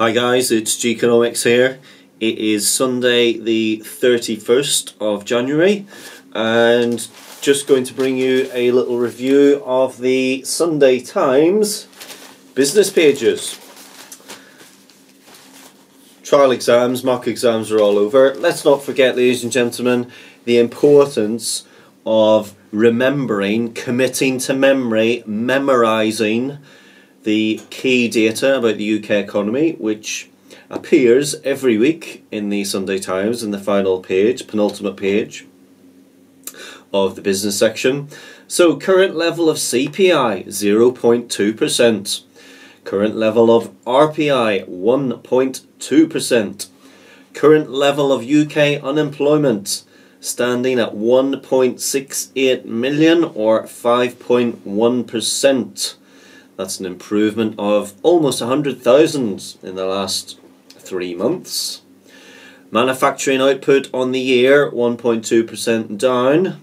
Hi guys, it's Geekonomics here. It is Sunday the 31st of January and just going to bring you a little review of the Sunday Times business pages. Trial exams, mock exams are all over. Let's not forget, ladies and gentlemen, the importance of remembering, committing to memory, memorising the key data about the UK economy, which appears every week in the Sunday Times in the final page, penultimate page of the business section. So current level of CPI 0.2%, current level of RPI 1.2%, current level of UK unemployment standing at 1.68 million or 5.1%. That's an improvement of almost 100,000 in the last 3 months. Manufacturing output on the year 1.2% down.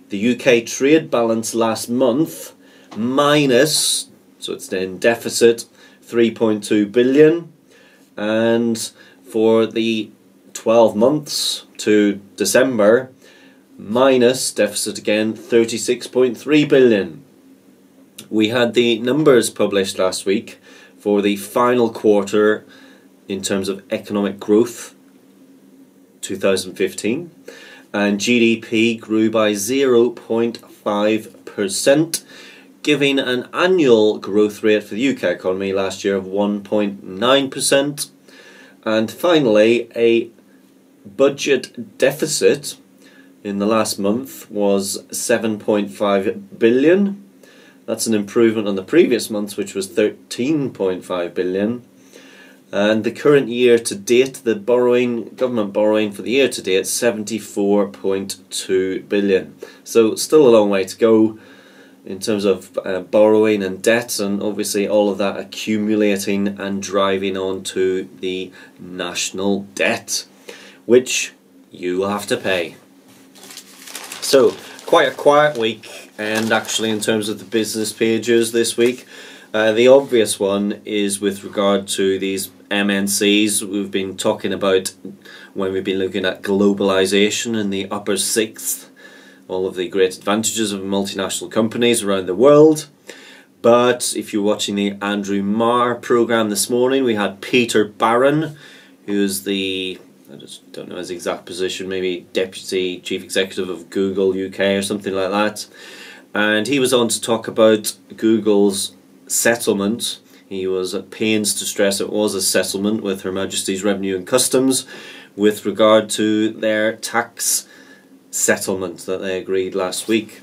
The UK trade balance last month minus, so it's in deficit, 3.2 billion, and for the 12 months to December, minus deficit again, 36.3 billion. We had the numbers published last week for the final quarter in terms of economic growth 2015, and GDP grew by 0.5%, giving an annual growth rate for the UK economy last year of 1.9%. And finally, a budget deficit in the last month was 7.5 billion. That's an improvement on the previous month, which was 13.5 billion. And the current year to date, the government borrowing for the year to date, 74.2 billion. So still a long way to go in terms of borrowing and debt, and obviously all of that accumulating and driving on to the national debt, which you will have to pay. So quite a quiet week. And actually, in terms of the business pages this week, the obvious one is with regard to these MNCs we've been talking about when we've been looking at globalization in the upper sixth, all of the great advantages of multinational companies around the world. But if you're watching the Andrew Marr program this morning, we had Peter Barron, who's the, I just don't know his exact position, maybe Deputy Chief Executive of Google UK or something like that. And he was on to talk about Google's settlement. He was at pains to stress it was a settlement with Her Majesty's Revenue and Customs with regard to their tax settlement that they agreed last week.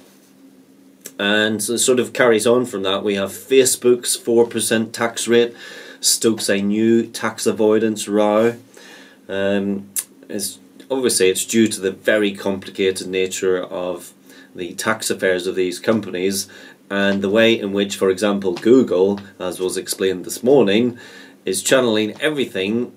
And it sort of carries on from that. We have Facebook's 4% tax rate stokes a new tax avoidance row. Obviously it's due to the very complicated nature of the tax affairs of these companies and the way in which, for example, Google, as was explained this morning, is channeling everything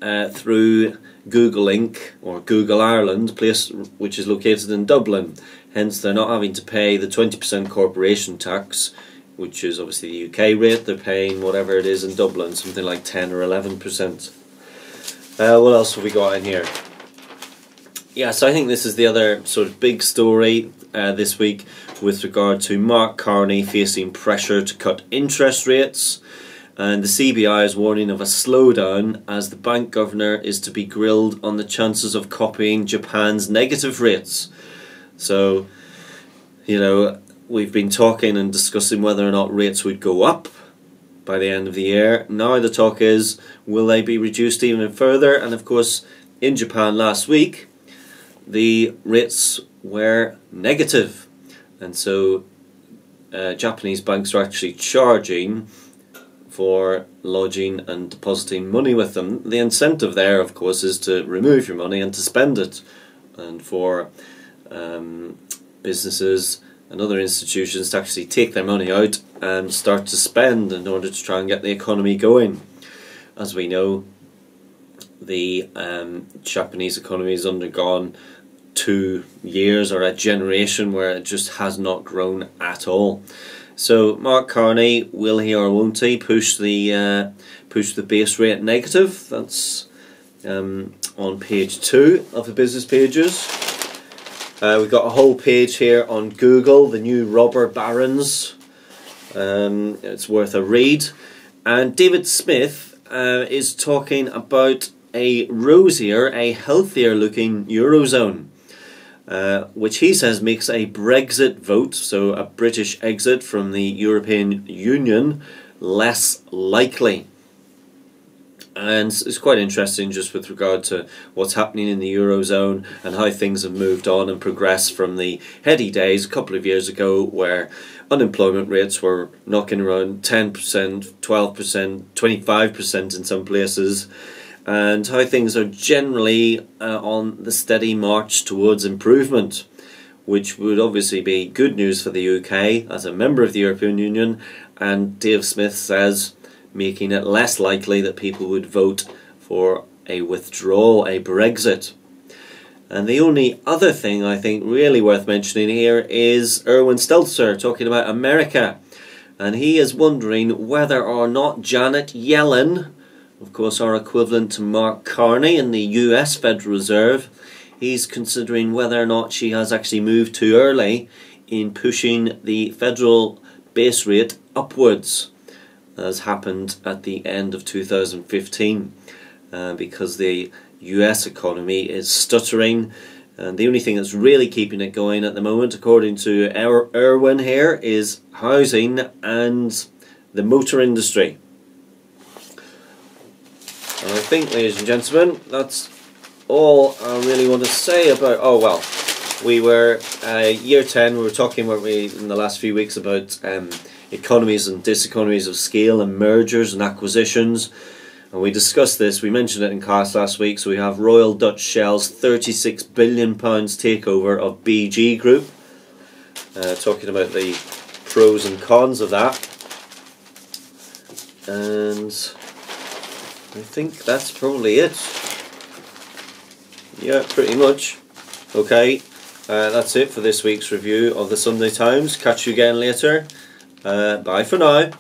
through Google Inc. or Google Ireland, place which is located in Dublin. Hence they're not having to pay the 20% corporation tax, which is obviously the UK rate. They're paying whatever it is in Dublin, something like 10 or 11%. What else have we got in here? Yeah, so I think this is the other sort of big story this week with regard to Mark Carney facing pressure to cut interest rates, and the CBI is warning of a slowdown as the bank governor is to be grilled on the chances of copying Japan's negative rates. So, you know, we've been talking and discussing whether or not rates would go up by the end of the year. Now the talk is, will they be reduced even further? And of course, in Japan last week, the rates were negative, and so Japanese banks are actually charging for lodging and depositing money with them. The incentive there, of course, is to remove your money and to spend it, and for businesses and other institutions to actually take their money out and start to spend in order to try and get the economy going. As we know, the Japanese economy has undergone 2 years or a generation where it just has not grown at all. So Mark Carney, will he or won't he push the push the base rate negative. That's on page 2 of the business pages. We've got a whole page here on Google, the new robber barons. It's worth a read. And David Smith is talking about a rosier, a healthier looking Eurozone, which he says makes a Brexit vote, so a British exit from the European Union, less likely. And it's quite interesting just with regard to what's happening in the Eurozone and how things have moved on and progressed from the heady days a couple of years ago where unemployment rates were knocking around 10%, 12%, 25% in some places, and how things are generally on the steady march towards improvement, which would obviously be good news for the UK as a member of the European Union, and Dave Smith says making it less likely that people would vote for a withdrawal, a Brexit. And the only other thing I think really worth mentioning here is Erwin Stelter talking about America, and he is wondering whether or not Janet Yellen, of course our equivalent to Mark Carney in the US Federal Reserve, he's considering whether or not she has actually moved too early in pushing the federal base rate upwards, as happened at the end of 2015, because the US economy is stuttering, and the only thing that's really keeping it going at the moment, according to Erwin here, is housing and the motor industry. And I think, ladies and gentlemen, that's all I really want to say about... Oh well, we were year 10, we were talking, weren't we, in the last few weeks about economies and diseconomies of scale and mergers and acquisitions, and we discussed this, we mentioned it in class last week. So we have Royal Dutch Shell's £36 billion takeover of BG Group, talking about the pros and cons of that, and I think that's probably it. Yeah, pretty much. Okay, that's it for this week's review of the Sunday Times. Catch you again later. Bye for now.